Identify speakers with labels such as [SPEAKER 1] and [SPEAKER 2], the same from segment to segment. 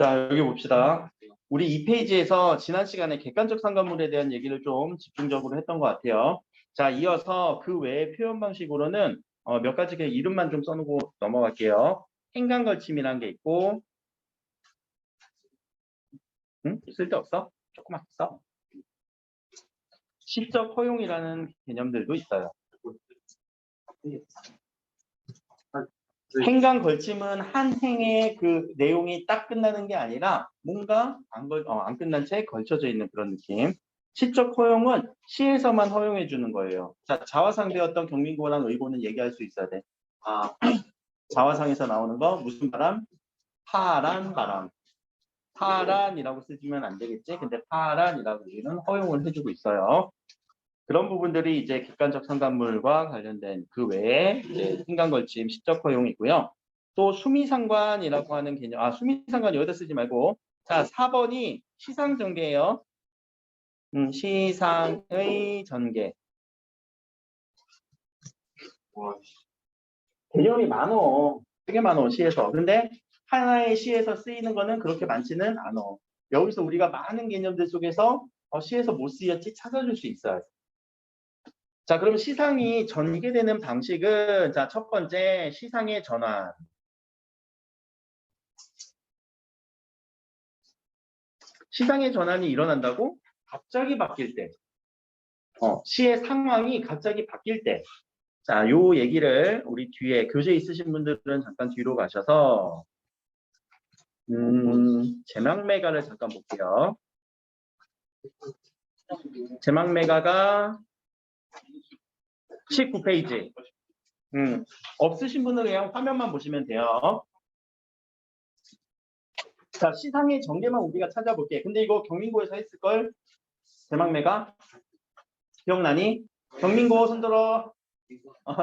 [SPEAKER 1] 자, 여기 봅시다. 우리 이 페이지에서 지난 시간에 객관적 상관물에 대한 얘기를 좀 집중적으로 했던 것 같아요. 자, 이어서 그 외의 표현 방식으로는 몇 가지 그냥 이름만 좀 써놓고 넘어갈게요. 행간걸침이라는 게 있고, 쓸데없어? 조금만 써. 시적 허용이라는 개념들도 있어요. 행간 걸침은 한 행의 그 내용이 딱 끝나는 게 아니라 뭔가 안 끝난 채 걸쳐져 있는 그런 느낌. 시적 허용은 시에서만 허용해 주는 거예요. 자, 자화상되었던 경민고랑 의고는 얘기할 수 있어야 돼. 자화상에서 나오는 거 무슨 바람? 파란 바람. 파란이라고 쓰시면 안 되겠지? 근데 파란이라고 우리는 허용을 해주고 있어요. 그런 부분들이 이제 객관적 상관물과 관련된 그 외에 이제 행간걸침, 시적 허용이고요. 또 수미상관이라고 하는 개념, 수미상관 여기다 쓰지 말고, 자, 4번이 시상전개예요. 시상의 전개. 개념이 많어. 되게 많어, 시에서. 근데 하나의 시에서 쓰이는 거는 그렇게 많지는 않아. 여기서 우리가 많은 개념들 속에서 시에서 못 쓰였지 찾아줄 수 있어요. 자, 그럼 시상이 전개되는 방식은, 자, 첫 번째, 시상의 전환. 시상의 전환이 일어난다고? 갑자기 바뀔 때. 시의 상황이 갑자기 바뀔 때. 자, 요 얘기를 우리 뒤에 교재 있으신 분들은 잠깐 뒤로 가셔서, 제망매가를 잠깐 볼게요. 제망매가가 19페이지. 없으신 분은 그냥 화면만 보시면 돼요. 자, 시상의 전개만 우리가 찾아볼게. 근데 이거 경민고에서 했을걸? 제망매가? 기억나니? 경민고 손들어.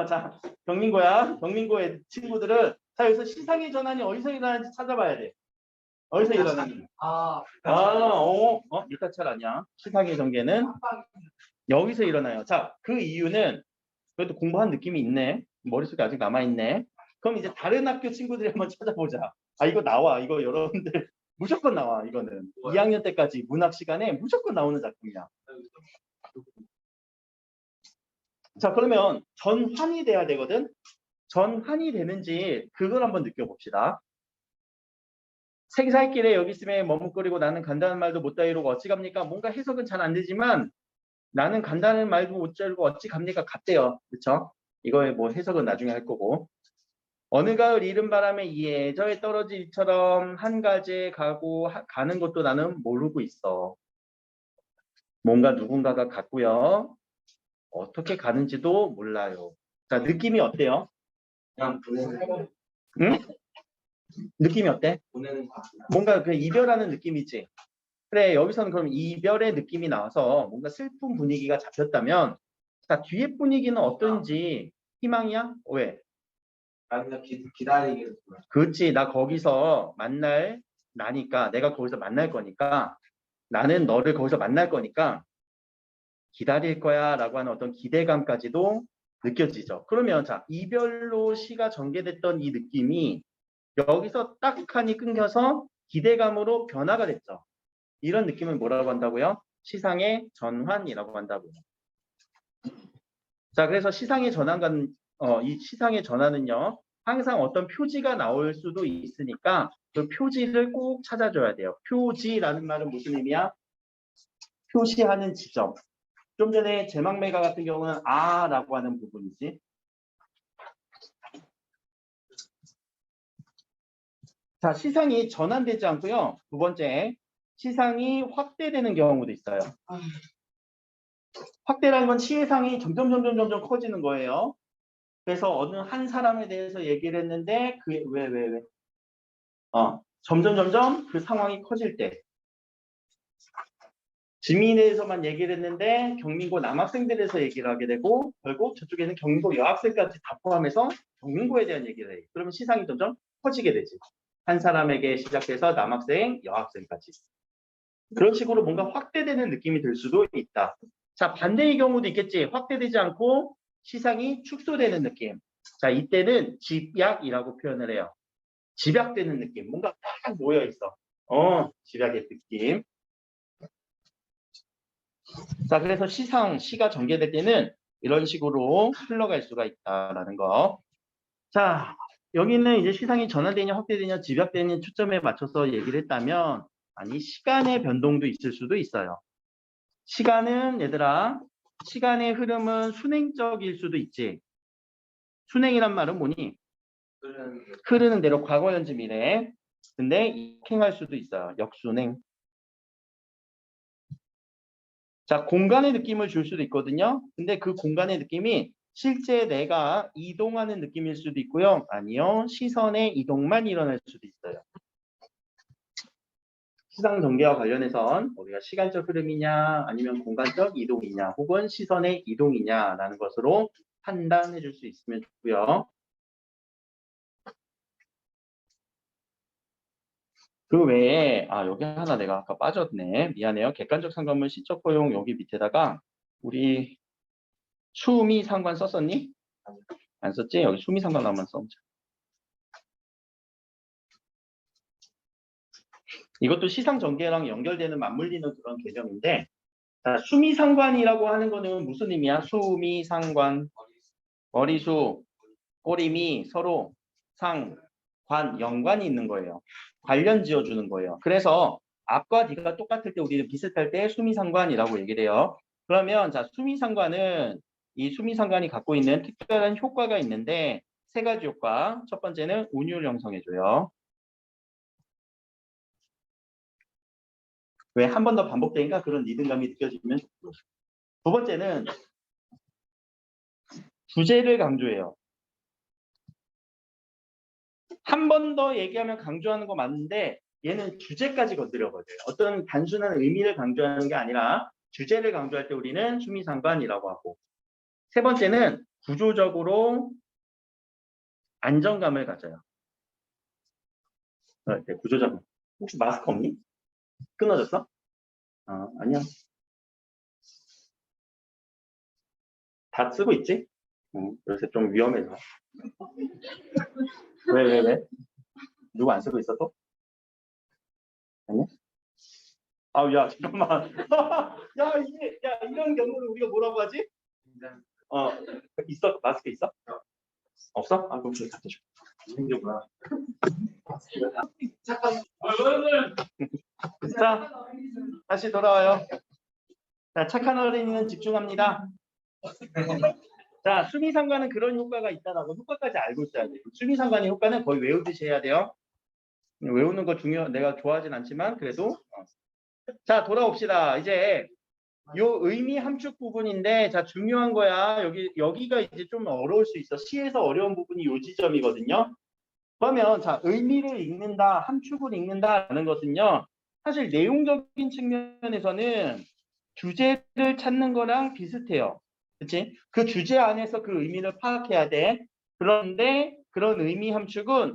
[SPEAKER 1] 자, 경민고야. 경민고의 친구들은 자, 여기서 시상의 전환이 어디서 일어나는지 찾아봐야 돼. 어디서 일어나는지. 이타철 아니야. 시상의 전개는 여기서 일어나요. 자, 그 이유는 그래도 공부한 느낌이 있네. 머릿속에 아직 남아있네. 그럼 이제 다른 학교 친구들이 한번 찾아보자. 이거 나와. 이거 여러분들 무조건 나와. 이거는 2학년 때까지 문학 시간에 무조건 나오는 작품이야. 자, 그러면 전환이 돼야 되거든. 전환이 되는지 그걸 한번 느껴봅시다. 생사의 여기 있으면 머뭇거리고 나는 간다는 말도 못 다 이루고 어찌 갑니까? 뭔가 해석은 잘 안 되지만 나는 간다는 말도 못 자르고 어찌 갑니까? 같대요. 그렇죠? 이거의 뭐 해석은 나중에 할 거고. 어느 가을 이른 바람에 예저에 떨어질 이처럼 한 가지에 가는 것도 나는 모르고 있어. 뭔가 누군가가 갔고요. 어떻게 가는지도 몰라요. 자, 느낌이 어때요?
[SPEAKER 2] 그냥 보내는
[SPEAKER 1] 응? 느낌이 어때?
[SPEAKER 2] 보내는
[SPEAKER 1] 뭔가 그 이별하는 느낌이지. 그래, 여기서는 그럼 이별의 느낌이 나와서 뭔가 슬픈 분위기가 잡혔다면, 자, 뒤에 분위기는 어떤지 희망이야? 왜?
[SPEAKER 2] 그냥 기다리게.
[SPEAKER 1] 그렇지, 나 거기서 나니까, 내가 거기서 만날 거니까, 나는 너를 거기서 만날 거니까 기다릴 거야 라고 하는 어떤 기대감까지도 느껴지죠. 그러면 자, 이별로 시가 전개됐던 이 느낌이 여기서 딱 하니 끊겨서 기대감으로 변화가 됐죠. 이런 느낌을 뭐라고 한다고요? 시상의 전환이라고 한다고요. 자, 그래서 시상의 전환은 항상 어떤 표지가 나올 수도 있으니까 그 표지를 꼭 찾아줘야 돼요. 표지라는 말은 무슨 의미야? 표시하는 지점. 좀 전에 제망매가 같은 경우는 라고 하는 부분이지. 자, 시상이 전환되지 않고요. 두 번째, 시상이 확대되는 경우도 있어요. 확대라는 건 시해상이 점점 커지는 거예요. 그래서 어느 한 사람에 대해서 얘기를 했는데 점점 그 상황이 커질 때 지민에 대해서만 얘기를 했는데 경민고 남학생들에 대해서 얘기를 하게 되고 결국 저쪽에는 경민고 여학생까지 다 포함해서 경민고에 대한 얘기를 해요. 그러면 시상이 점점 커지게 되지. 한 사람에게 시작해서 남학생, 여학생까지. 그런 식으로 뭔가 확대되는 느낌이 들 수도 있다. 자, 반대의 경우도 있겠지. 확대되지 않고 시상이 축소되는 느낌. 자, 이때는 집약이라고 표현을 해요. 집약되는 느낌. 뭔가 딱 모여 있어. 집약의 느낌. 자, 그래서 시가 전개될 때는 이런 식으로 흘러갈 수가 있다라는 거. 자, 여기는 이제 시상이 전환되냐 확대되냐 집약되냐 초점에 맞춰서 얘기를 했다면 아니 시간의 변동도 있을 수도 있어요. 시간은 얘들아 시간의 흐름은 순행적일 수도 있지. 순행이란 말은 뭐니? 흐르는 대로 과거 현재 미래. 근데 역행할 수도 있어요. 역순행. 자, 공간의 느낌을 줄 수도 있거든요. 근데 그 공간의 느낌이 실제 내가 이동하는 느낌일 수도 있고요. 아니요. 시선의 이동만 일어날 수도 있어요. 시상 전개와 관련해선 우리가 시간적 흐름이냐 아니면 공간적 이동이냐 혹은 시선의 이동이냐라는 것으로 판단해 줄 수 있으면 좋고요. 그 외에 여기 하나 내가 아까 빠졌네. 미안해요. 객관적 상관문 시적 포용 여기 밑에다가 우리 수미 상관 썼었니? 안 썼지? 여기 수미 상관 한번 써보자. 이것도 시상 전개랑 연결되는 맞물리는 그런 개념인데 자, 수미 상관이라고 하는 거는 무슨 의미야? 수미 상관 머리수 꼬리미 서로 상관 연관이 있는 거예요. 관련 지어주는 거예요. 그래서 앞과 뒤가 똑같을 때 우리는 비슷할 때 수미상관이라고 얘기를 해요. 그러면 자 수미상관은 이 수미상관이 갖고 있는 특별한 효과가 있는데 세 가지 효과. 첫 번째는 운율 형성해줘요. 왜 한 번 더 반복되니까 그런 리듬감이 느껴지면 좋고. 두 번째는 주제를 강조해요. 한 번 더 얘기하면 강조하는 거 맞는데 얘는 주제까지 건드려버려요. 어떤 단순한 의미를 강조하는 게 아니라 주제를 강조할 때 우리는 수미상관이라고 하고 세 번째는 구조적으로 안정감을 가져요. 네, 구조적. 혹시 마스크 없니? 끊어졌어? 아니야. 다 쓰고 있지? 요새 좀 위험해서. 왜? 누구 안 쓰고 있어 또? 아니야? 야, 잠깐만. 이런 경우를 우리가 뭐라고 하지? 있어? 마스크 있어? 없어? 그럼 저기 갖다 줘. 생겨봐. 잠깐. 자, 다시 돌아와요. 자, 착한 어린이는 집중합니다. 자, 수미상관은 그런 효과가 있다라고 효과까지 알고 있어야 돼요. 수미상관의 효과는 거의 외우듯이 해야 돼요. 외우는 거 내가 좋아하진 않지만 그래도. 자, 돌아옵시다. 이제 요 의미 함축 부분인데 자 중요한 거야. 여기가 이제 좀 어려울 수 있어. 시에서 어려운 부분이 요 지점이거든요. 그러면 자 의미를 읽는다, 함축을 읽는다라는 것은요. 사실 내용적인 측면에서는 주제를 찾는 거랑 비슷해요. 그치? 그 주제 안에서 그 의미를 파악해야 돼. 그런데 그런 의미 함축은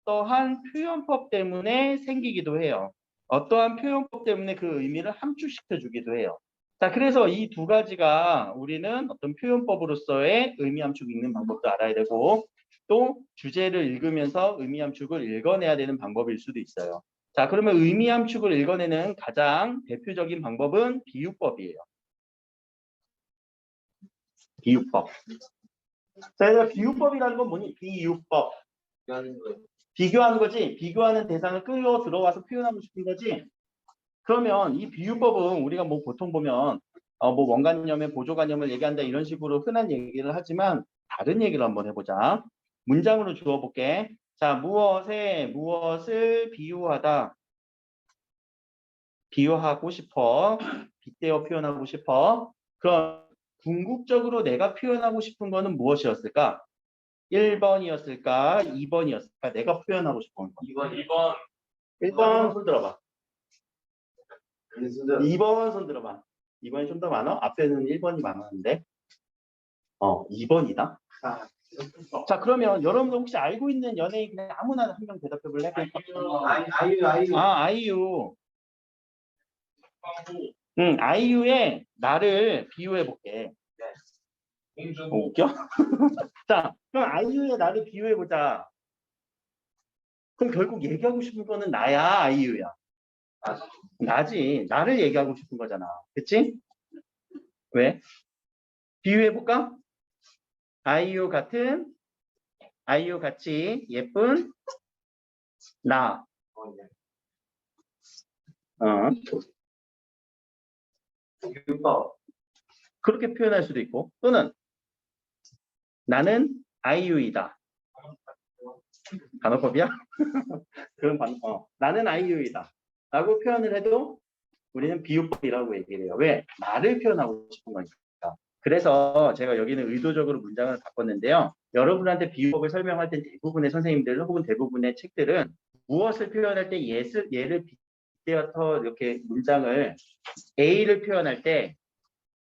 [SPEAKER 1] 어떠한 표현법 때문에 생기기도 해요. 어떠한 표현법 때문에 그 의미를 함축시켜 주기도 해요. 자, 그래서 이 두 가지가 우리는 어떤 표현법으로서의 의미 함축 읽는 방법도 알아야 되고 또 주제를 읽으면서 의미 함축을 읽어내야 되는 방법일 수도 있어요. 자, 그러면 의미 함축을 읽어내는 가장 대표적인 방법은 비유법이에요. 비유법. 자, 얘들아, 비유법이라는 건 뭐니? 비유법. 비교하는 거지. 비교하는 대상을 끌어 들어와서 표현하고 싶은 거지. 그러면 이 비유법은 우리가 뭐 보통 보면 뭐 원관념의 보조관념을 얘기한다 이런 식으로 흔한 얘기를 하지만 다른 얘기를 한번 해보자. 문장으로 주어볼게. 자, 무엇을 비유하다. 비유하고 싶어. 빗대어 표현하고 싶어. 그럼 궁극적으로 내가 표현하고 싶은 거는 무엇이었을까? 1번이었을까? 2번이었을까? 내가 표현하고 싶은 거.
[SPEAKER 2] 2번.
[SPEAKER 1] 1번 손 들어봐. 2번 손 들어봐. 2번이 좀 더 많아? 앞에는 1번이 많았는데. 2번이다. 자, 그러면 여러분들 혹시 알고 있는 연예인 그냥 아무나 한 명 대답해 볼래?
[SPEAKER 2] 아이유.
[SPEAKER 1] 아이유. 아이유의 나를 비유해 볼게. 웃겨? 자, 그럼 아이유의 나를 비유해 보자. 그럼 결국 얘기하고 싶은 거는 나야, 아이유야. 나지. 나를 얘기하고 싶은 거잖아. 그치? 왜? 비유해볼까? 아이유 같이 예쁜 나. 어.
[SPEAKER 2] 율법.
[SPEAKER 1] 그렇게 표현할 수도 있고, 또는 나는 아이유이다. 단어법이야? 그런 나는 아이유이다. 라고 표현을 해도 우리는 비유법이라고 얘기를 해요. 왜? 나를 표현하고 싶은 거니까. 그래서 제가 여기는 의도적으로 문장을 바꿨는데요. 여러분한테 비유법을 설명할 때 대부분의 선생님들 혹은 대부분의 책들은 무엇을 표현할 때 얘를 빗대어서 이렇게 문장을 A를 표현할 때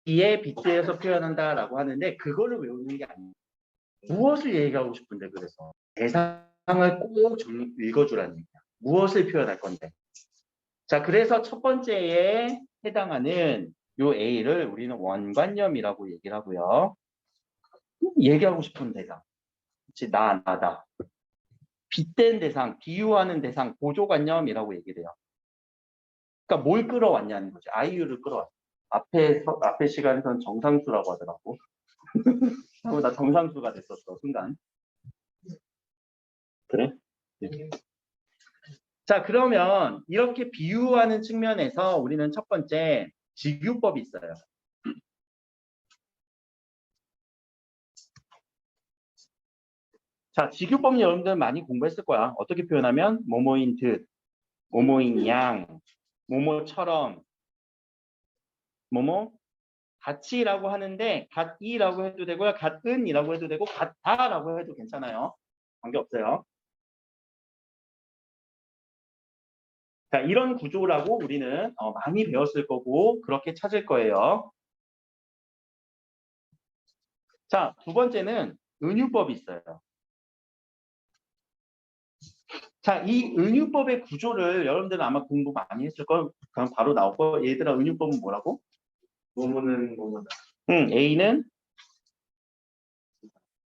[SPEAKER 1] B에 빗대어서 표현한다라고 하는데 그거를 외우는 게 아니에요. 무엇을 얘기하고 싶은데 그래서 대상을 꼭 읽어주라는 얘기야. 무엇을 표현할 건데. 자, 그래서 첫 번째에 해당하는 요 A를 우리는 원관념이라고 얘기를 하고요. 얘기하고 싶은 대상. 그치, 나다. 빗댄 대상, 비유하는 대상, 보조관념이라고 얘기를 해요. 그러니까 뭘 끌어왔냐는 거지. 아이유를 끌어왔어. 앞에 시간에서는 정상수라고 하더라고. 나 정상수가 됐었어, 순간. 그래? 네. 자, 그러면 이렇게 비유하는 측면에서 우리는 첫 번째 직유법이 있어요. 자, 직유법은 여러분들 많이 공부했을 거야. 어떻게 표현하면 뭐뭐인 듯, 뭐뭐인 양, 뭐뭐처럼, 뭐뭐 같이라고 하는데 같이라고 해도 되고요. 같은이라고 해도 되고 같다라고 해도 괜찮아요. 관계없어요. 자, 이런 구조라고 우리는 많이 배웠을 거고 그렇게 찾을 거예요. 자, 두 번째는 은유법이 있어요. 자, 이 은유법의 구조를 여러분들은 아마 공부 많이 했을 걸 그럼 바로 나올 거. 얘들아, 은유법은 뭐라고?
[SPEAKER 2] 뭐뭐는 뭐뭐다.
[SPEAKER 1] A는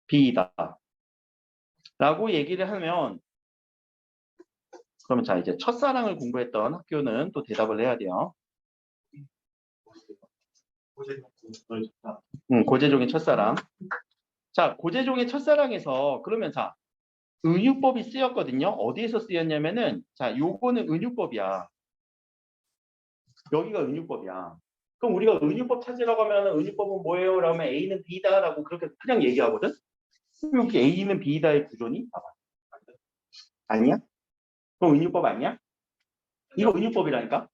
[SPEAKER 1] B이다. 라고 얘기를 하면 그러면 자, 이제 첫사랑을 공부했던 학교는 또 대답을 해야 돼요. 고재종의 첫사랑. 자, 고재종의 첫사랑에서 그러면 자, 은유법이 쓰였거든요. 어디에서 쓰였냐면은 자, 요거는 은유법이야. 여기가 은유법이야. 그럼 우리가 은유법 찾으러 가면 은유법은 뭐예요? 그러면 A는 B다라고 그렇게 그냥 얘기하거든. 그럼 여기 A는 B다의 구조니? 봐봐. 아니야? 그럼 은유법 아니야? 이거 은유법이라니까?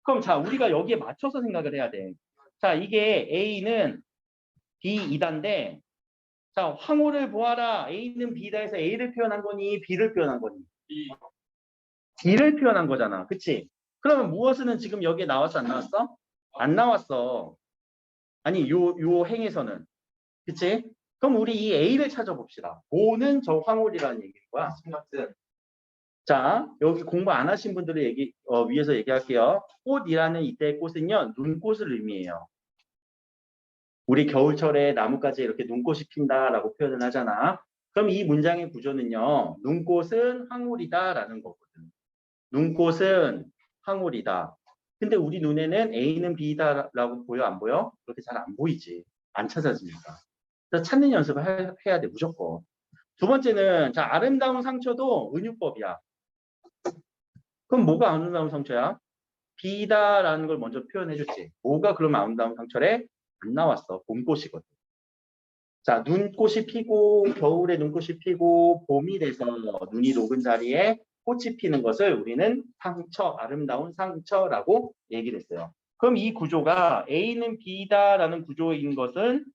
[SPEAKER 1] 그럼 자, 우리가 여기에 맞춰서 생각을 해야 돼. 자, 이게 A는 B2다인데 자, 황후를 보아라. A는 B다에서 A를 표현한 거니 B를 표현한 거니? B를 표현한 거잖아. 그치? 그러면 무엇은 지금 여기에 나왔어? 안 나왔어? 안 나왔어. 아니, 요 행에서는. 그치? 그럼 우리 이 A를 찾아봅시다. O는 저 황홀이라는 얘기인 거야. 자, 여기 공부 안 하신 분들을 위해서 얘기할게요. 꽃이라는 이때의 꽃은요, 눈꽃을 의미해요. 우리 겨울철에 나뭇가지에 이렇게 눈꽃이 핀다라고 표현을 하잖아. 그럼 이 문장의 구조는요, 눈꽃은 황홀이다라는 거거든. 눈꽃은 황홀이다. 근데 우리 눈에는 A는 B다라고 보여, 안 보여? 그렇게 잘 안 보이지. 안 찾아지니까. 그래서 찾는 연습을 해야 돼, 무조건. 두 번째는, 자, 아름다운 상처도 은유법이야. 그럼 뭐가 아름다운 상처야? B다라는 걸 먼저 표현해줬지. 뭐가 그러면 아름다운 상처래? 안 나왔어. 봄꽃이거든. 자, 눈꽃이 피고, 겨울에 눈꽃이 피고, 봄이 돼서 눈이 녹은 자리에 꽃이 피는 것을 우리는 상처, 아름다운 상처라고 얘기를 했어요. 그럼 이 구조가 A는 B다라는 구조인 것은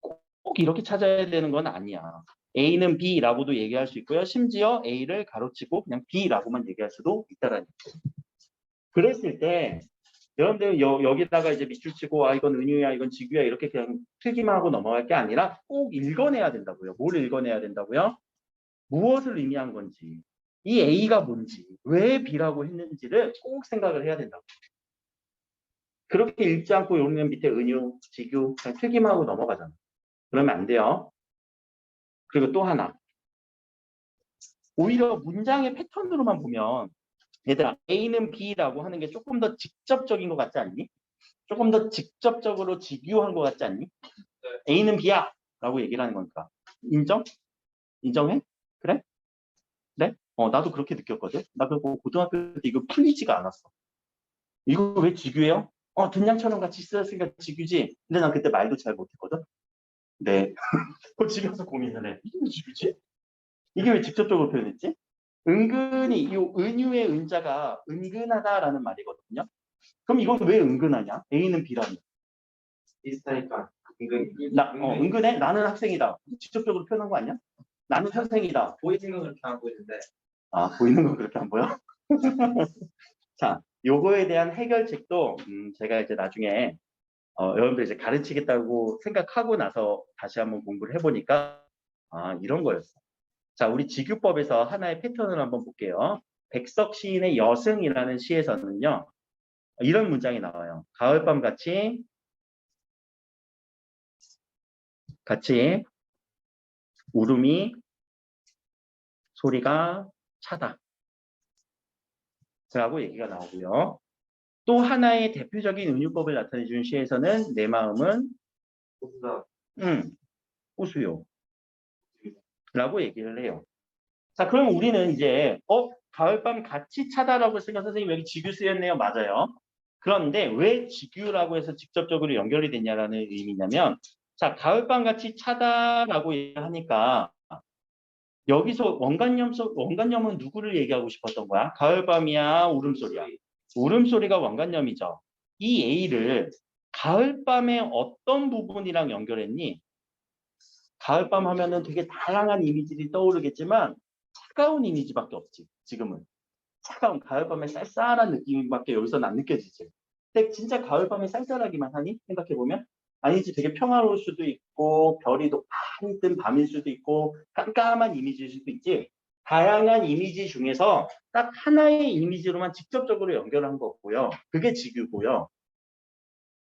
[SPEAKER 1] 꼭 이렇게 찾아야 되는 건 아니야. A는 B라고도 얘기할 수 있고요. 심지어 A를 가로치고 그냥 B라고만 얘기할 수도 있다라는 거죠. 그랬을 때 여러분들 여기다가 이제 밑줄 치고 이건 은유야 이건 직유야 이렇게 그냥 필기만 하고 넘어갈 게 아니라 꼭 읽어내야 된다고요. 뭘 읽어내야 된다고요? 무엇을 의미한 건지 이 A가 뭔지 왜 B라고 했는지를 꼭 생각을 해야 된다고. 그렇게 읽지 않고 여기는 밑에 은유, 직유 그냥 필기만 하고 넘어가잖아. 그러면 안 돼요. 그리고 또 하나 오히려 문장의 패턴으로만 보면 얘들아, A는 B라고 하는 게 조금 더 직접적인 것 같지 않니? 조금 더 직접적으로 직유한 것 같지 않니? A는 B야! 라고 얘기를 하는 거니까. 인정? 인정해? 그래? 그래? 나도 그렇게 느꼈거든. 나 그리고 고등학교 때 이거 풀리지가 않았어. 이거 왜 직유예요? 된장처럼 같이 쓰였으니까 직유지. 근데 난 그때 말도 잘 못했거든. 네. 그 집에 가서 고민을 해. 이게 왜 직유지? 이게 왜 직접적으로 표현했지? 은근히 이 은유의 은자가 은근하다라는 말이거든요. 그럼 이건 왜 은근하냐? A는 B라면.
[SPEAKER 2] 비슷하니까 은근히.
[SPEAKER 1] 은근해? 나는 학생이다. 직접적으로 표현한 거 아니야? 나는 선생이다.
[SPEAKER 2] 보이는 건 그렇게 안 보이는데.
[SPEAKER 1] 보이는 건 그렇게 안 보여? 자, 요거에 대한 해결책도 제가 이제 나중에 여러분들 이제 가르치겠다고 생각하고 나서 다시 한번 공부를 해보니까 이런 거였어. 자, 우리 직유법에서 하나의 패턴을 한번 볼게요. 백석 시인의 여승이라는 시에서는요, 이런 문장이 나와요. 가을밤 같이 울음이 소리가 차다. 라고 얘기가 나오고요. 또 하나의 대표적인 은유법을 나타내 준 시에서는 내 마음은
[SPEAKER 2] 보다
[SPEAKER 1] 호수요. 라고 얘기를 해요. 자, 그럼 우리는 이제 가을밤 같이 차다라고 했으니까 선생님 여기 직유 쓰였네요. 맞아요. 그런데 왜 직유라고 해서 직접적으로 연결이 됐냐라는 의미냐면, 자, 가을밤 같이 차다라고 얘기하니까 여기서 원관념은 누구를 얘기하고 싶었던 거야? 가을밤이야, 울음소리야. 울음소리가 원관념이죠. 이 A를 가을밤의 어떤 부분이랑 연결했니? 가을밤 하면은 되게 다양한 이미지들이 떠오르겠지만 차가운 이미지밖에 없지. 지금은 차가운 가을밤의 쌀쌀한 느낌밖에 여기서는 안 느껴지지. 근데 진짜 가을밤에 쌀쌀하기만 하니? 생각해보면 아니지. 되게 평화로울 수도 있고 별이 높이 뜬 밤일 수도 있고 깜깜한 이미지일 수도 있지. 다양한 이미지 중에서 딱 하나의 이미지로만 직접적으로 연결한 거고요. 그게 직유고요.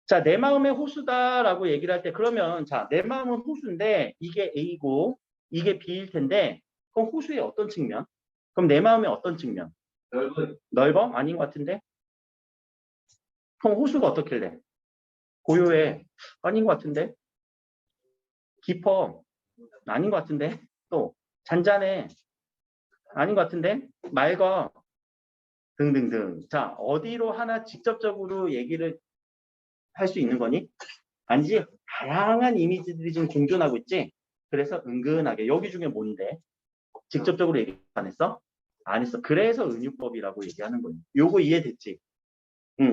[SPEAKER 1] 자, 내 마음의 호수다라고 얘기를 할 때 그러면 자, 내 마음은 호수인데 이게 A고 이게 B일 텐데 그럼 호수의 어떤 측면? 그럼 내 마음의 어떤 측면?
[SPEAKER 2] 넓은.
[SPEAKER 1] 넓어? 아닌 것 같은데? 그럼 호수가 어떻길래? 고요해? 아닌 것 같은데? 깊어? 아닌 것 같은데? 또 잔잔해? 아닌 것 같은데? 맑어? 등등등. 자, 어디로 하나 직접적으로 얘기를 할 수 있는 거니? 아니지? 다양한 이미지들이 지금 공존하고 있지? 그래서 은근하게 여기 중에 뭔데? 직접적으로 얘기 안 했어? 안 했어. 그래서 은유법이라고 얘기하는 거예요. 요거 이해됐지?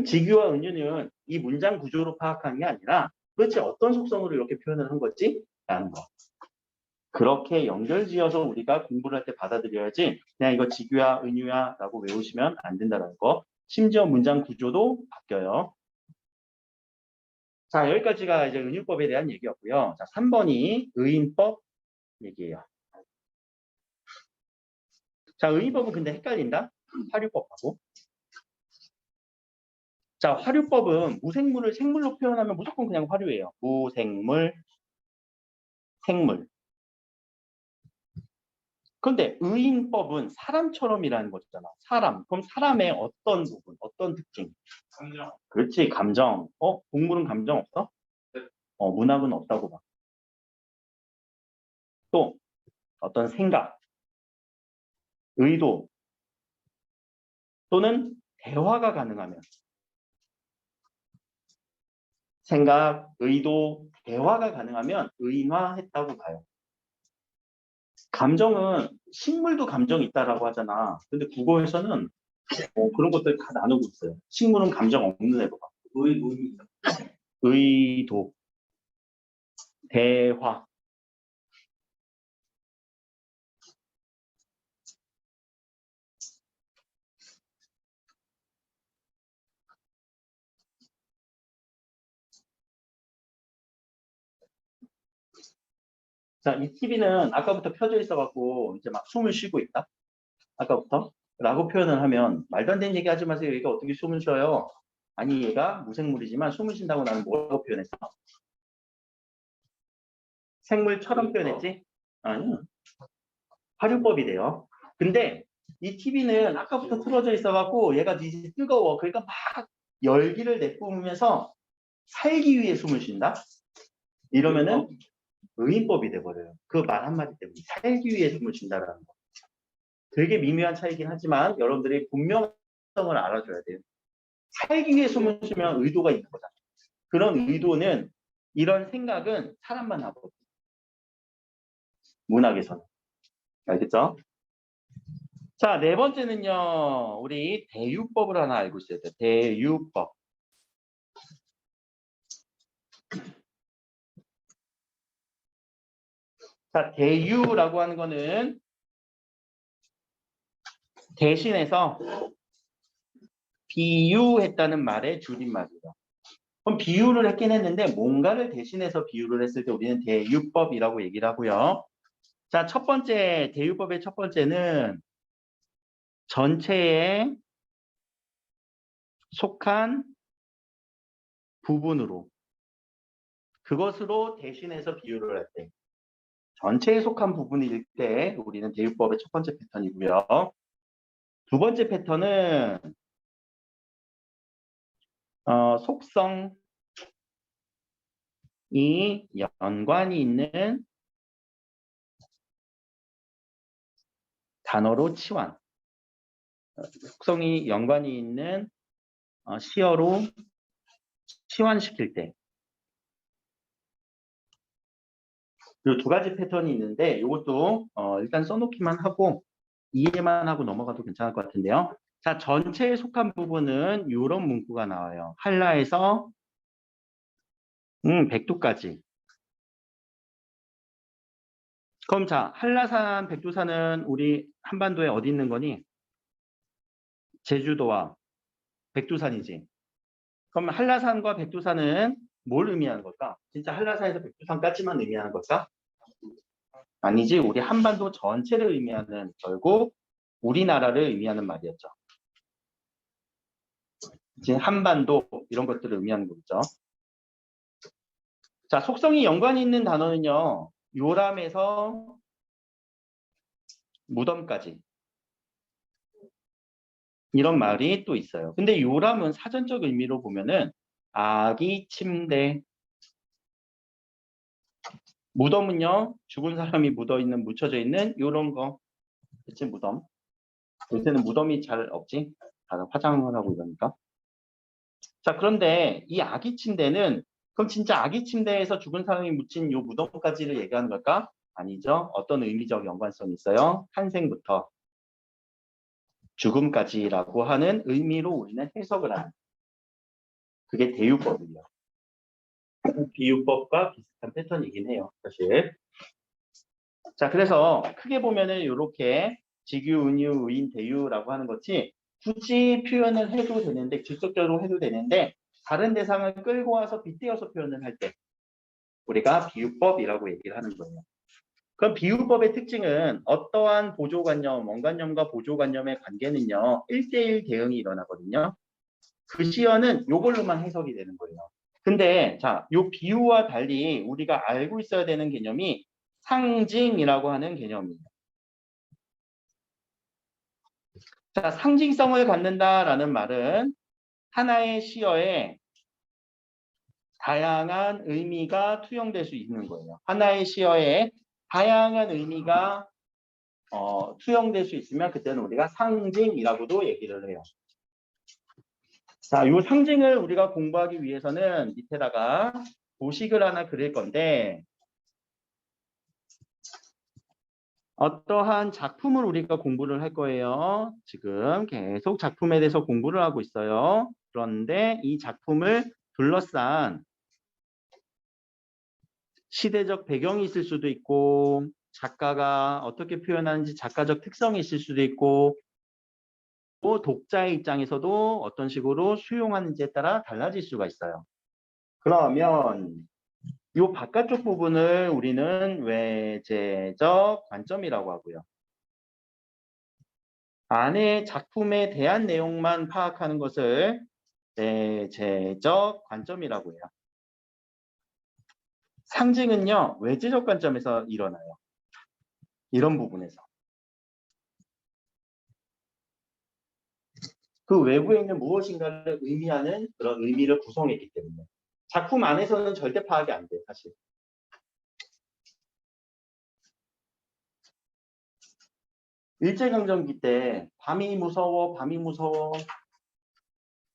[SPEAKER 1] 직유와 은유는 이 문장 구조로 파악하는 게 아니라 도대체 어떤 속성으로 이렇게 표현을 한 거지? 라는 거. 그렇게 연결지어서 우리가 공부를 할 때 받아들여야지 그냥 이거 직유야 은유야 라고 외우시면 안 된다는 거. 심지어 문장 구조도 바뀌어요. 자, 여기까지가 이제 은유법에 대한 얘기였고요. 자, 3번이 의인법 얘기예요. 자, 의인법은 근데 헷갈린다? 화류법하고. 자, 화류법은 무생물을 생물로 표현하면 무조건 그냥 화류예요. 무생물, 생물. 그런데 의인법은 사람처럼이라는 거잖아. 사람. 그럼 사람의 어떤 부분, 어떤 특징?
[SPEAKER 2] 감정.
[SPEAKER 1] 그렇지, 감정. 동물은 감정 없어?
[SPEAKER 2] 네.
[SPEAKER 1] 문학은 없다고 봐. 또 어떤 생각, 의도 또는 대화가 가능하면 생각, 의도, 대화가 가능하면 의인화했다고 봐요. 감정은 식물도 감정이 있다라고 하잖아. 근데 국어에서는 그런 것들 다 나누고 있어요. 식물은 감정 없는 애로 봐. 의도, 대화. 자, 이 TV는 아까부터 켜져 있어갖고 이제 막 숨을 쉬고 있다. 아까부터. 라고 표현을 하면 말도 안 되는 얘기 하지 마세요. 얘가 어떻게 숨을 쉬어요? 아니, 얘가 무생물이지만 숨을 쉰다고 나는 뭐라고 표현했어? 생물처럼 표현했지? 아니, 화류법이 돼요. 근데 이 TV는 아까부터 틀어져 있어갖고 얘가 이제 뜨거워. 그러니까 막 열기를 내뿜으면서 살기 위해 숨을 쉰다. 이러면은 의인법이 돼버려요. 그 말 한마디 때문에 살기 위해 숨을 쉰다라는 거. 되게 미묘한 차이긴 하지만 여러분들이 분명성을 알아줘야 돼요. 살기 위해 숨을 쉬면 의도가 있는 거다. 그런 의도는 이런 생각은 사람만 하거든요. 문학에서는. 알겠죠? 자, 네 번째는요. 우리 대유법을 하나 알고 있어야 돼요. 대유법. 자, 대유라고 하는 거는 대신해서 비유했다는 말의 줄임말이에요. 그럼 비유를 했긴 했는데 뭔가를 대신해서 비유를 했을 때 우리는 대유법이라고 얘기를 하고요. 자, 첫 번째 대유법의 첫 번째는 전체에 속한 부분으로 그것으로 대신해서 비유를 할 때 전체에 속한 부분일 때 우리는 대유법의 첫 번째 패턴이고요. 두 번째 패턴은 속성이 연관이 있는 단어로 치환. 속성이 연관이 있는 시어로 치환시킬 때. 이 두 가지 패턴이 있는데 이것도 일단 써놓기만 하고 이해만 하고 넘어가도 괜찮을 것 같은데요. 자, 전체에 속한 부분은 이런 문구가 나와요. 한라에서 백두까지. 그럼 자, 한라산, 백두산은 우리 한반도에 어디 있는 거니? 제주도와 백두산이지. 그럼 한라산과 백두산은 뭘 의미하는 걸까? 진짜 한라산에서 백두산까지만 의미하는 걸까? 아니지. 우리 한반도 전체를 의미하는 결국 우리나라를 의미하는 말이었죠. 지금 한반도 이런 것들을 의미하는 거죠. 자, 속성이 연관이 있는 단어는요. 요람에서 무덤까지. 이런 말이 또 있어요. 근데 요람은 사전적 의미로 보면은 아기 침대. 무덤은요. 죽은 사람이 묻어있는, 묻혀져 있는 요런 거. 그치, 무덤. 요새는 무덤이 잘 없지. 다들 화장을 하고 이러니까. 자, 그런데 이 아기 침대는 그럼 진짜 아기 침대에서 죽은 사람이 묻힌 요 무덤까지를 얘기하는 걸까? 아니죠. 어떤 의미적 연관성이 있어요? 탄생부터 죽음까지라고 하는 의미로 우리는 해석을 하는. 그게 대유법이에요. 비유법과 비슷한 패턴이긴 해요. 사실. 자, 그래서 크게 보면은 이렇게 직유, 은유, 의인, 대유라고 하는 것이 굳이 표현을 해도 되는데 직접적으로 해도 되는데 다른 대상을 끌고 와서 빗대어서 표현을 할 때 우리가 비유법이라고 얘기를 하는 거예요. 그럼 비유법의 특징은 어떠한 보조관념, 원관념과 보조관념의 관계는요. 1대1 대응이 일어나거든요. 그 시어는 이걸로만 해석이 되는 거예요. 근데 자, 요 비유와 달리 우리가 알고 있어야 되는 개념이 상징이라고 하는 개념이에요. 자, 상징성을 갖는다라는 말은 하나의 시어에 다양한 의미가 투영될 수 있는 거예요. 하나의 시어에 다양한 의미가 투영될 수 있으면 그때는 우리가 상징이라고도 얘기를 해요. 자, 이 상징을 우리가 공부하기 위해서는 밑에다가 도식을 하나 그릴 건데 어떠한 작품을 우리가 공부를 할 거예요. 지금 계속 작품에 대해서 공부를 하고 있어요. 그런데 이 작품을 둘러싼 시대적 배경이 있을 수도 있고 작가가 어떻게 표현하는지 작가적 특성이 있을 수도 있고 또 독자의 입장에서도 어떤 식으로 수용하는지에 따라 달라질 수가 있어요. 그러면 이 바깥쪽 부분을 우리는 외재적 관점이라고 하고요. 안에 작품에 대한 내용만 파악하는 것을 내재적 관점이라고 해요. 상징은요, 외재적 관점에서 일어나요. 이런 부분에서. 그 외부에 있는 무엇인가를 의미하는 그런 의미를 구성했기 때문에 작품 안에서는 절대 파악이 안 돼, 사실. 일제강점기 때 밤이 무서워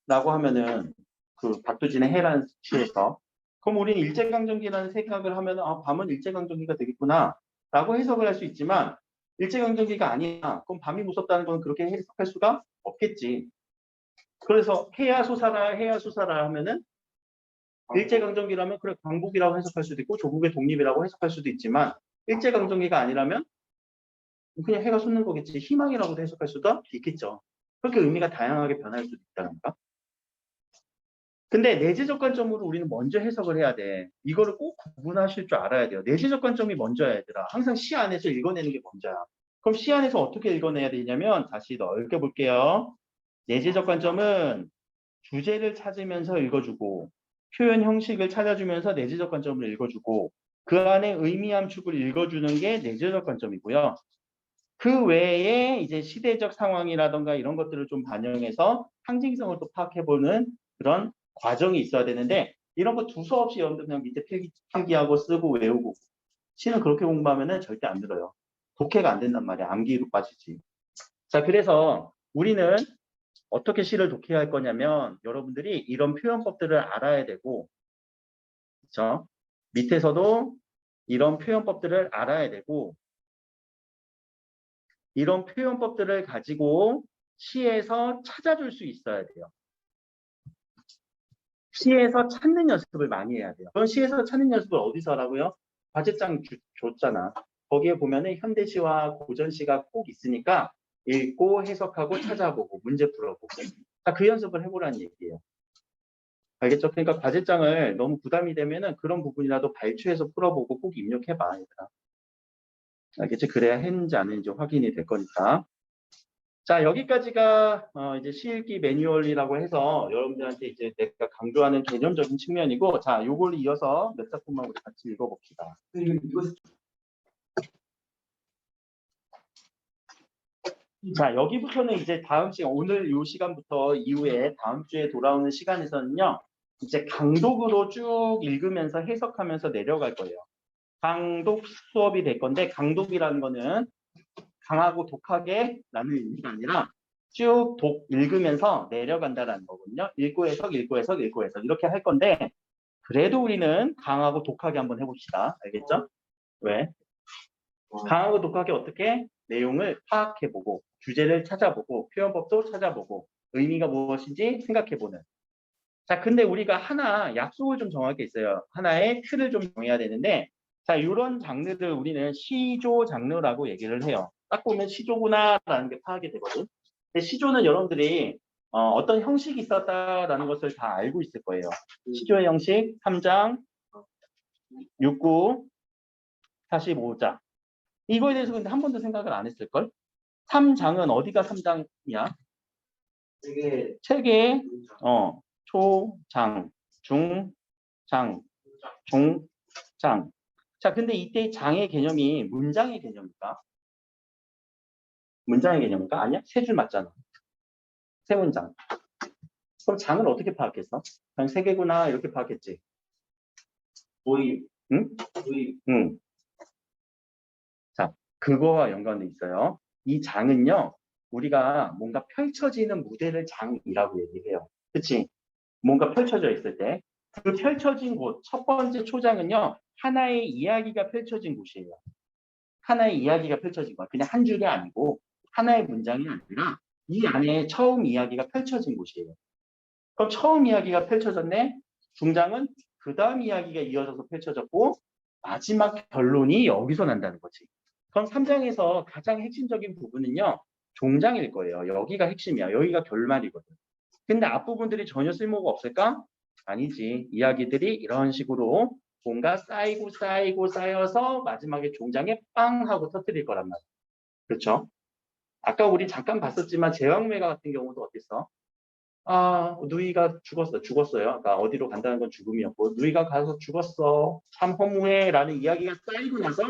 [SPEAKER 1] 라고 하면은 그 박두진의 해라는 시에서 그럼 우리는 일제강점기라는 생각을 하면은 아, 밤은 일제강점기가 되겠구나 라고 해석을 할 수 있지만 일제강점기가 아니야. 그럼 밤이 무섭다는 건 그렇게 해석할 수가 없겠지. 그래서 해야 수사라 하면은 일제강점기라면 그래 광복이라고 해석할 수도 있고 조국의 독립이라고 해석할 수도 있지만 일제강점기가 아니라면 그냥 해가 솟는 거겠지. 희망이라고도 해석할 수도 있겠죠. 그렇게 의미가 다양하게 변할 수도 있다는 거. 근데 내재적 관점으로 우리는 먼저 해석을 해야 돼. 이거를 꼭 구분하실 줄 알아야 돼요. 내재적 관점이 먼저야, 얘들아. 항상 시 안에서 읽어내는 게 먼저야. 그럼 시 안에서 어떻게 읽어내야 되냐면 다시 넓게 볼게요. 내재적 관점은 주제를 찾으면서 읽어주고 표현 형식을 찾아주면서 내재적 관점을 읽어주고 그 안에 의미함 축을 읽어주는 게 내재적 관점이고요. 그 외에 이제 시대적 상황이라던가 이런 것들을 좀 반영해서 상징성을 또 파악해보는 그런 과정이 있어야 되는데 이런 거 두서없이 여러분들 그냥 밑에 필기하고 쓰고 외우고 시는 그렇게 공부하면은 절대 안 들어요. 독해가 안 된단 말이야. 암기로 빠지지. 자, 그래서 우리는 어떻게 시를 독해할 거냐면 여러분들이 이런 표현법들을 알아야 되고 그렇죠? 밑에서도 이런 표현법들을 알아야 되고 이런 표현법들을 가지고 시에서 찾아줄 수 있어야 돼요. 시에서 찾는 연습을 많이 해야 돼요. 그럼 시에서 찾는 연습을 어디서 하라고요? 과제장 줬잖아. 거기에 보면은 현대시와 고전시가 꼭 있으니까 읽고 해석하고 찾아보고 문제 풀어보고 자, 그 연습을 해보라는 얘기예요. 알겠죠? 그러니까 과제장을 너무 부담이 되면은 그런 부분이라도 발췌해서 풀어보고 꼭 입력해봐, 얘들아. 알겠지? 그래야 했는지 안 했는지 확인이 될 거니까. 자, 여기까지가 이제 시읽기 매뉴얼이라고 해서 여러분들한테 이제 내가 강조하는 개념적인 측면이고, 자, 요걸 이어서 몇 작품만 우리 같이 읽어봅시다. 자, 여기부터는 이제 다음 시간, 오늘 요 시간부터 이후에 다음 주에 돌아오는 시간에서는요, 이제 강독으로 쭉 읽으면서 해석하면서 내려갈 거예요. 강독 수업이 될 건데, 강독이라는 거는 강하고 독하게 라는 의미가 아니라 쭉 읽으면서 내려간다라는 거거든요. 읽고 해석, 읽고 해석, 읽고 해석 이렇게 할 건데 그래도 우리는 강하고 독하게 한번 해봅시다. 알겠죠? 왜? 강하고 독하게 어떻게? 내용을 파악해보고 주제를 찾아보고 표현법도 찾아보고 의미가 무엇인지 생각해보는 자, 근데 우리가 하나 약속을 좀 정할 게 있어요. 하나의 틀을 좀 정해야 되는데 자, 이런 장르들 우리는 시조 장르라고 얘기를 해요. 딱 보면 시조구나라는 게 파악이 되거든. 근데 시조는 여러분들이 어떤 형식이 있었다라는 것을 다 알고 있을 거예요. 시조의 형식 3장, 6구, 45장. 이거에 대해서 근데 한 번도 생각을 안 했을걸? 3장은 어디가 3장이야? 책의 초, 장, 중, 장, 종, 장. 자, 근데 이때 장의 개념이 문장의 개념일까? 문장의 개념일까? 아니야? 세 줄 맞잖아. 세 문장. 그럼 장을 어떻게 파악했어? 그냥 세 개구나 이렇게 파악했지. 모의. 응? 모의. 응. 자, 그거와 연관돼 있어요. 이 장은요, 우리가 뭔가 펼쳐지는 무대를 장이라고 얘기해요. 그치? 뭔가 펼쳐져 있을 때. 그 펼쳐진 곳, 첫 번째 초장은요, 하나의 이야기가 펼쳐진 곳이에요. 하나의 이야기가 펼쳐진 거야. 그냥 한 줄이 아니고 하나의 문장이 아니라 이 안에 처음 이야기가 펼쳐진 곳이에요. 그럼 처음 이야기가 펼쳐졌네. 중장은 그 다음 이야기가 이어져서 펼쳐졌고 마지막 결론이 여기서 난다는 거지. 그럼 3장에서 가장 핵심적인 부분은요. 종장일 거예요. 여기가 핵심이야. 여기가 결말이거든. 근데 앞부분들이 전혀 쓸모가 없을까? 아니지. 이야기들이 이런 식으로 뭔가 쌓이고 쌓여서 마지막에 종장에 빵 하고 터뜨릴 거란 말이야. 그렇죠? 아까 우리 잠깐 봤었지만 제왕매가 같은 경우도 어땠어? 아, 누이가 죽었어요. 아까 어디로 간다는 건 죽음이었고 누이가 가서 죽었어. 참 허무해 라는 이야기가 쌓이고 나서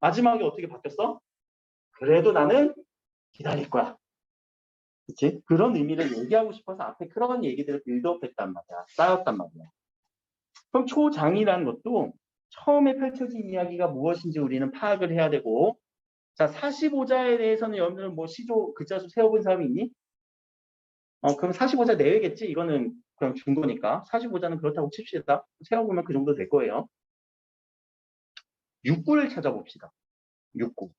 [SPEAKER 1] 마지막에 어떻게 바뀌었어? 그래도 나는 기다릴 거야. 그치? 그런 의미를 얘기하고 싶어서 앞에 그런 얘기들을 빌드업했단 말이야. 쌓였단 말이야. 그럼 초장이라는 것도 처음에 펼쳐진 이야기가 무엇인지 우리는 파악을 해야 되고, 자, 45자에 대해서는 여러분들은 뭐 시조 글자수 세워본 사람이 있니? 그럼 45자 내외겠지? 이거는 그냥 준 거니까. 45자는 그렇다고 칩시다. 세워보면 그 정도 될 거예요. 육구를 찾아봅시다. 육구.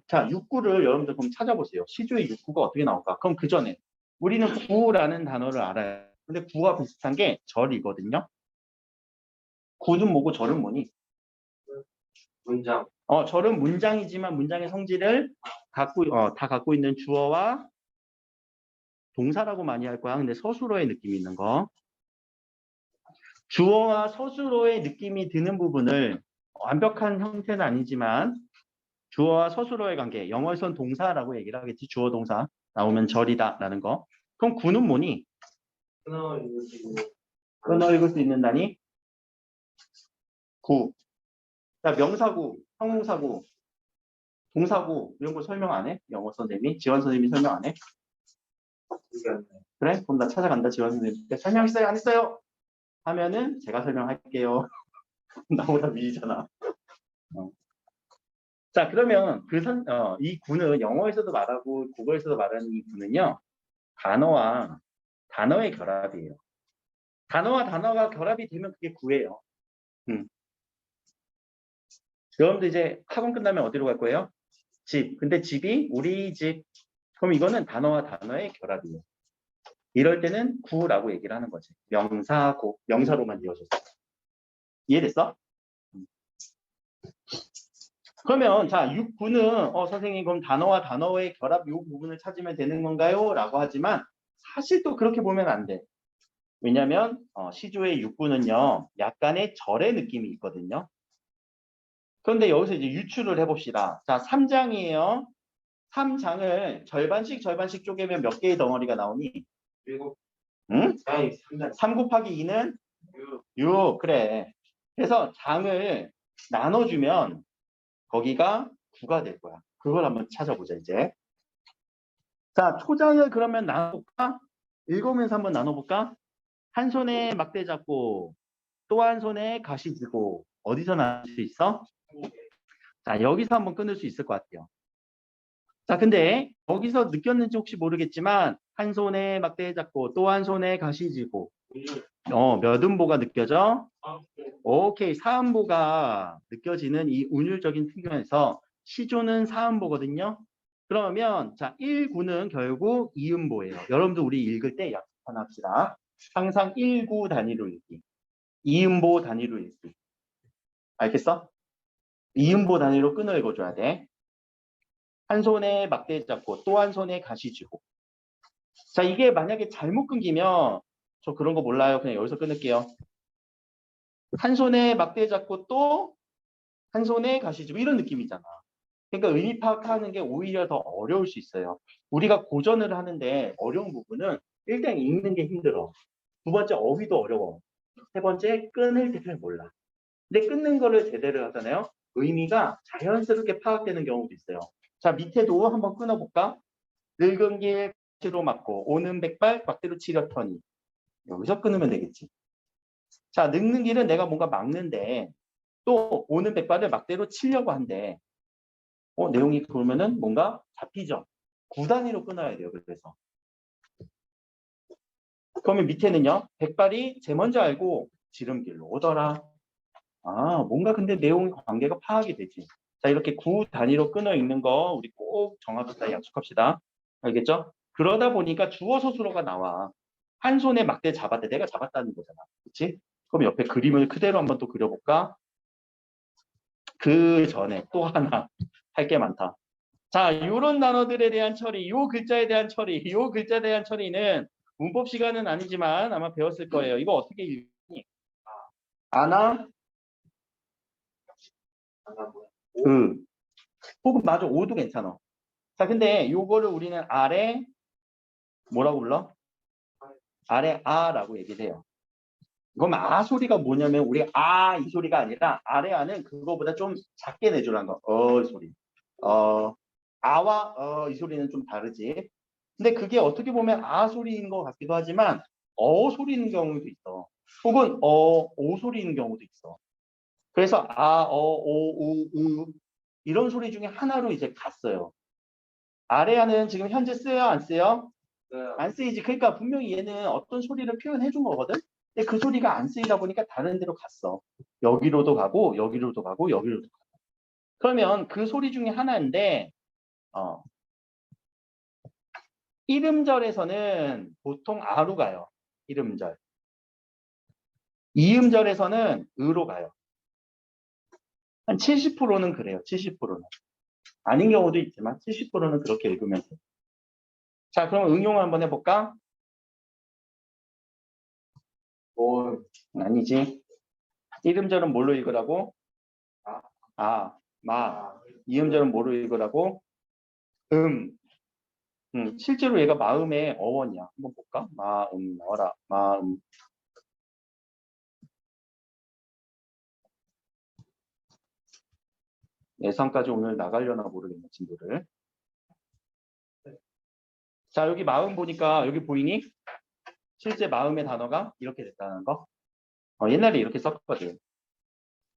[SPEAKER 1] 자, 육구를 여러분들 그럼 찾아보세요. 시조의 육구가 어떻게 나올까? 그럼 그 전에 우리는 구라는 단어를 알아요. 근데 구와 비슷한 게 절이거든요. 구는 뭐고 절은 뭐니?
[SPEAKER 2] 문장.
[SPEAKER 1] 절은 문장이지만 문장의 성질을 다 갖고 있는 주어와 동사라고 많이 할 거야. 근데 서술어의 느낌이 있는 거. 주어와 서술어의 느낌이 드는 부분을 완벽한 형태는 아니지만 주어와 서술어의 관계, 영어에선 동사라고 얘기를 하겠지. 주어 동사 나오면 절이다라는 거. 그럼 구는 뭐니? 끊어 읽을 수 있는 단위? 구. 자, 명사구, 형용사구, 동사구 이런 거 설명 안 해? 영어 선생님이? 지원 선생님이 설명 안 해? 그래? 그럼 나 찾아간다. 지원 선생님께 설명했어요? 안 했어요? 하면은 제가 설명할게요. 나보다 미리잖아. 자, 그러면 이 구는 영어에서도 말하고 국어에서도 말하는 이 구는요. 단어와 단어의 결합이에요. 단어와 단어가 결합이 되면 그게 구예요. 여러분들 이제 학원 끝나면 어디로 갈 거예요? 집. 근데 집이 우리 집. 그럼 이거는 단어와 단어의 결합이에요. 이럴 때는 구라고 얘기를 하는 거지. 명사고. 명사로만 이어졌어. 이해됐어? 그러면 자 6구는 선생님 그럼 단어와 단어의 결합 이 부분을 찾으면 되는 건가요? 라고 하지만 사실 또 그렇게 보면 안 돼. 왜냐하면 시조의 6구는요. 약간의 절의 느낌이 있거든요. 그런데 여기서 이제 유추를 해봅시다. 자 3장이에요. 3장을 절반씩 쪼개면 몇 개의 덩어리가 나오니?
[SPEAKER 2] 7.
[SPEAKER 1] 응? 3 곱하기 2는 6. 그래. 그래서 장을 나눠주면 거기가 9가 될 거야. 그걸 한번 찾아보자 이제. 자, 초장을 그러면 나눠볼까? 읽으면서 한번 나눠볼까? 한 손에 막대 잡고 또 한 손에 가시 쥐고 어디서 나눌 수 있어? 자, 여기서 한번 끊을 수 있을 것 같아요. 자, 근데 여기서 느꼈는지 혹시 모르겠지만 한 손에 막대 잡고 또 한 손에 가시 쥐고 몇 음보가 느껴져? 오케이, 사음보가 느껴지는 이 운율적인 표현에서 시조는 사음보거든요. 그러면 자 1구는 결국 이음보예요. 여러분도 우리 읽을 때 약속합시다. 항상 1구 단위로 읽기. 이음보 단위로 읽기. 알겠어? 이음보 단위로 끊어 읽어줘야 돼. 한 손에 막대 잡고 또 한 손에 가시 쥐고. 자 이게 만약에 잘못 끊기면 저 그런 거 몰라요. 그냥 여기서 끊을게요. 한 손에 막대 잡고 또 한 손에 가시 쥐고 이런 느낌이잖아. 그러니까 의미 파악하는 게 오히려 더 어려울 수 있어요. 우리가 고전을 하는데 어려운 부분은 일단 읽는 게 힘들어. 두 번째 어휘도 어려워. 세 번째 끊을 때를 몰라. 근데 끊는 거를 제대로 하잖아요. 의미가 자연스럽게 파악되는 경우도 있어요. 자 밑에도 한번 끊어볼까? 늙은 길 막대로 맞고 오는 백발 막대로 치려터니 여기서 끊으면 되겠지. 자 늙는 길은 내가 뭔가 막는데 또 오는 백발을 막대로 치려고 한대. 내용이 그러면은 뭔가 잡히죠. 9단위로 끊어야 돼요. 그래서. 그러면 밑에는요. 백발이 제 먼저 알고 지름길로 오더라. 뭔가 근데 내용 관계가 파악이 되지. 자, 이렇게 9단위로 끊어 읽는 거 우리 꼭 정합시다. 약속합시다. 알겠죠? 그러다 보니까 주어 서술어가 나와. 한 손에 막대 잡았대. 내가 잡았다는 거잖아. 그렇지? 그럼 옆에 그림을 그대로 한번 또 그려볼까? 그 전에 또 하나 할 게 많다. 자, 이런 단어들에 대한 처리, 요 글자에 대한 처리, 요 글자에 대한 처리는 문법 시간은 아니지만 아마 배웠을 거예요. 이거 어떻게 읽니? 아나, 혹은 맞아, 오도 괜찮아. 자, 근데 요거를 우리는 아래 뭐라고 불러? 아래 아라고 얘기를 해요. 그럼 아 소리가 뭐냐면 우리 이 소리가 아니라 아래 아는 그거보다 좀 작게 내주라는 거. 소리. 아와 이 소리는 좀 다르지. 근데 그게 어떻게 보면 아 소리인 것 같기도 하지만 어 소리인 경우도 있어. 혹은 오 소리인 경우도 있어. 그래서 아, 오, 우 이런 소리 중에 하나로 이제 갔어요. 아래아는 지금 현재 쓰여요, 안 쓰여?
[SPEAKER 2] 네.
[SPEAKER 1] 안 쓰이지. 그러니까 분명히 얘는 어떤 소리를 표현해 준 거거든. 근데 그 소리가 안 쓰이다 보니까 다른 데로 갔어. 여기로도 가고 여기로도 가고 여기로도 가고. 그러면 그 소리 중에 하나인데 이음절에서는 보통 아로 가요. 이음절. 이음절에서는 으로 가요. 한 70%는 그래요. 70%는. 아닌 경우도 있지만 70%는 그렇게 읽으면 돼요. 자, 그럼 응용을 한번 해볼까? 아니지. 이음절은 뭘로 읽으라고? 마. 이음절은 뭐로 읽으라고? 실제로 얘가 마음의 어원이야. 한번 볼까? 마음 나와라. 마음. 예상까지 오늘 나가려나 모르겠네, 친구들. 자, 여기 마음 보니까 여기 보이니? 실제 마음의 단어가 이렇게 됐다는 거. 옛날에 이렇게 썼거든.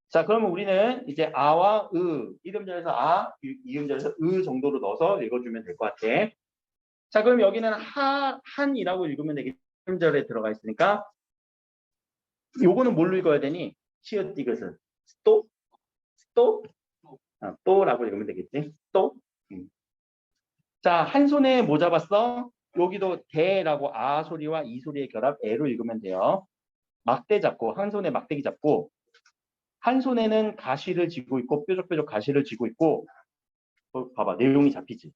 [SPEAKER 1] 자, 그러면 우리는 이제 아와 이음절에서 아, 이음절에서 정도로 넣어서 읽어주면 될 것 같아. 자, 그럼 여기는 한이라고 읽으면 되겠지. 이음절에 들어가 있으니까. 요거는 뭘로 읽어야 되니? 시읒 디귿을. 또라고 읽으면 되겠지. 또. 자, 한 손에 뭐 잡았어? 여기도 대라고 아 소리와 이 소리의 결합 애로 읽으면 돼요. 막대 잡고 한 손에 막대기 잡고 한 손에는 가시를 쥐고 있고 뾰족뾰족 가시를 쥐고 있고 봐봐 내용이 잡히지.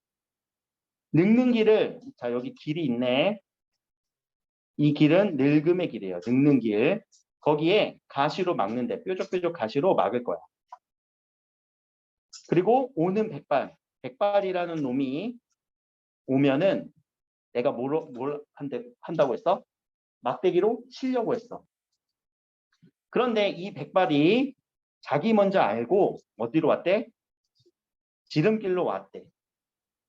[SPEAKER 1] 늙는 길을 자 여기 길이 있네. 이 길은 늙음의 길이에요. 늙는 길. 거기에 가시로 막는데 뾰족뾰족 가시로 막을 거야. 그리고 오는 백발이라는 놈이 오면은 내가 뭘 한다고 했어? 막대기로 치려고 했어. 그런데 이 백발이 자기 먼저 알고 어디로 왔대? 지름길로 왔대.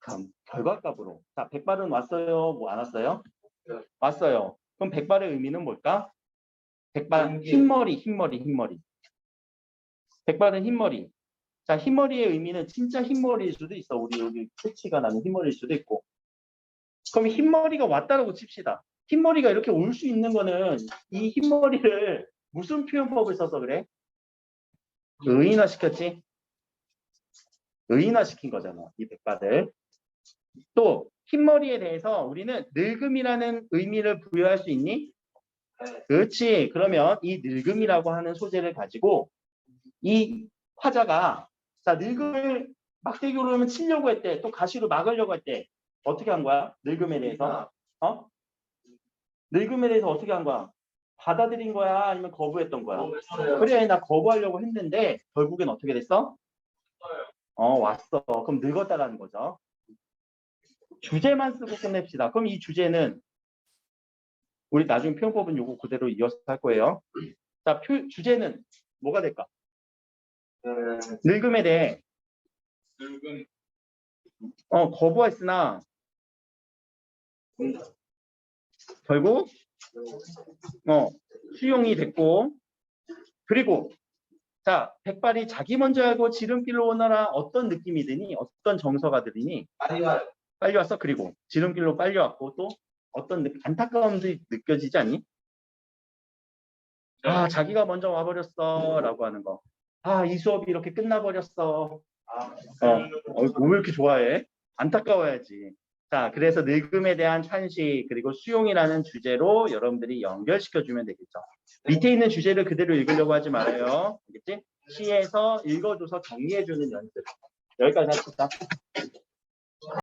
[SPEAKER 1] 그럼 결과값으로. 자, 백발은 왔어요? 뭐 안 왔어요? 왔어요. 그럼 백발의 의미는 뭘까? 백발 흰머리. 백발은 흰머리. 자, 흰머리의 의미는 진짜 흰머리일 수도 있어. 우리 여기 캐치가 나는 흰머리일 수도 있고. 그럼 흰머리가 왔다라고 칩시다. 흰머리가 이렇게 올 수 있는 거는 이 흰머리를 무슨 표현법을 써서 그래? 의인화 시켰지? 의인화 시킨 거잖아. 이 백발을. 또 흰머리에 대해서 우리는 늙음이라는 의미를 부여할 수 있니? 그렇지. 그러면 이 늙음이라고 하는 소재를 가지고 이 화자가 자 늙음을 막대기로 하면 치려고 했대. 또 가시로 막으려고 했대. 어떻게 한 거야? 늙음에 대해서. 늙음에 대해서 어떻게 한 거야? 받아들인 거야? 아니면 거부했던 거야? 그래, 나 거부하려고 했는데 결국엔 어떻게 됐어? 왔어. 그럼 늙었다라는 거죠. 주제만 쓰고 끝냅시다. 그럼 이 주제는 우리 나중에 표현법은 요거 그대로 이어서 할 거예요. 자, 주제는 뭐가 될까? 늙음에 대해 거부했으나 결국 수용이 됐고 그리고 자 백발이 자기 먼저 알고 지름길로 오너라 어떤 느낌이 드니? 어떤 정서가 들으니? 빨리 왔어. 그리고 지름길로 빨리 왔고 또 어떤 안타까움도 느껴지지 않니? 아 자기가 먼저 와버렸어 라고 하는 거. 아 이 수업이 이렇게 끝나버렸어. 왜 이렇게 좋아해? 안타까워야지. 자 그래서 늙음에 대한 찬식 그리고 수용이라는 주제로 여러분들이 연결시켜주면 되겠죠. 밑에 있는 주제를 그대로 읽으려고 하지 말아요. 알겠지? 시에서 읽어줘서 정리해주는 연습. 여기까지 합시다.